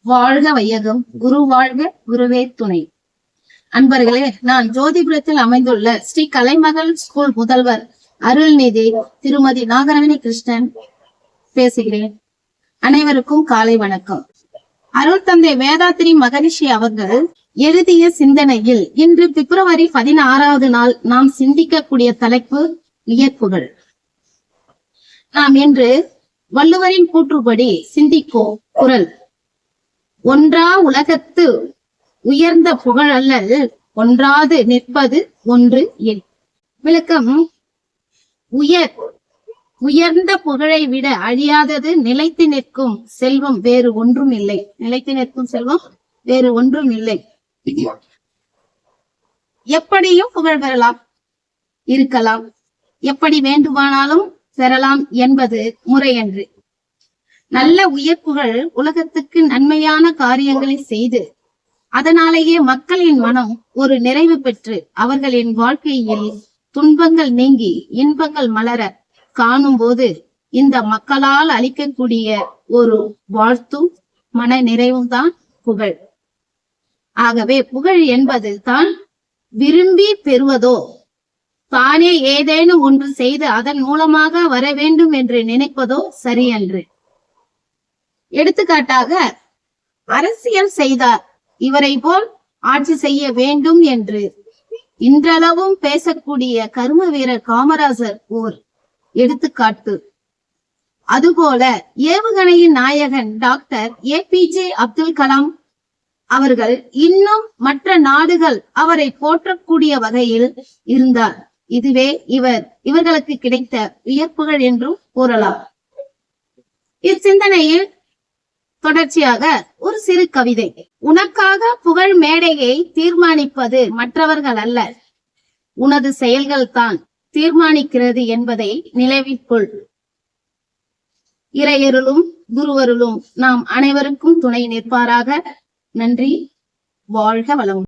வாழ்க வையகம், குரு வாழ்க, குருவே துணை. அன்பர்களே, நான் ஜோதிபுரத்தில் அமைந்துள்ள ஸ்ரீ கலைமகள் ஸ்கூல் முதல்வர் அருள்நிதி திருமதி நாகரவணி கிருஷ்ணன் பேசுகிறேன். அனைவருக்கும் காலை வணக்கம். அருள் தந்தை வேதாத்திரி மகரிஷி அவர்கள் எழுதிய சிந்தனையில் இன்று பிப்ரவரி 16வது நாள் நாம் சிந்திக்கக்கூடிய தலைப்பு வியப்புகள். நாம் இன்று வள்ளுவரின் கூற்றுப்படி சிந்திக்கும் குரல், ஒன்றா உலகத்து உயர்ந்த புகழ் அல்லல், ஒன்றாது நிற்பது ஒன்று என். விளக்கம்: உயர்ந்த புகழை விட அழியாதது நிலைத்து நிற்கும் செல்வம் வேறு ஒன்றும் இல்லை. நிலைத்து நிற்கும் செல்வம் வேறு ஒன்றும் இல்லை. எப்படியும் புகழ் பெறலாம், இருக்கலாம், எப்படி வேண்டுமானாலும் பெறலாம் என்பது முறையன்று. நல்ல உயர்ப்புகள் உலகத்துக்கு நன்மையான காரியங்களை செய்து அதனாலேயே மக்களின் மனம் ஒரு நிறைவு பெற்று அவர்களின் வாழ்க்கையில் துன்பங்கள் நீங்கி இன்பங்கள் மலர காணும் போது இந்த மக்களால் அளிக்கக்கூடிய ஒரு வாழ்த்தும் மன நிறைவும் தான் புகழ். ஆகவே புகழ் என்பது தான் விரும்பி பெறுவதோ, தானே ஏதேனும் ஒன்று செய்து அதன் மூலமாக வர வேண்டும் என்று நினைப்பதோ சரியன்று. எடுத்துக்காட்டாக, அரசியல் செய்தார், இவரை போல் ஆட்சி செய்ய வேண்டும் என்று இன்றளவும் பேசக்கூடிய கர்ம வீரர் காமராஜர் ஓர் எடுத்துக்காட்டு. அதுபோல ஏவுகணையின் நாயகன் டாக்டர் APJ அப்துல் கலாம் அவர்கள் இன்னும் மற்ற நாடுகள் அவரை போற்றக்கூடிய வகையில் இருந்தார். இதுவே இவர்களுக்கு கிடைத்த வியப்புகள் என்றும் கூறலாம். இச்சிந்தனையில் தொடர்ச்சியாக ஒரு சிறு கவிதை. உனக்காக புகழ் மேடையை தீர்மானிப்பது மற்றவர்கள் அல்ல, உனது செயல்கள் தான் தீர்மானிக்கிறது என்பதை நினைவில் கொள். இறையருளும் குருவருளும் நாம் அனைவருக்கும் துணை நிற்பாராக. நன்றி. வாழ்க வளம்.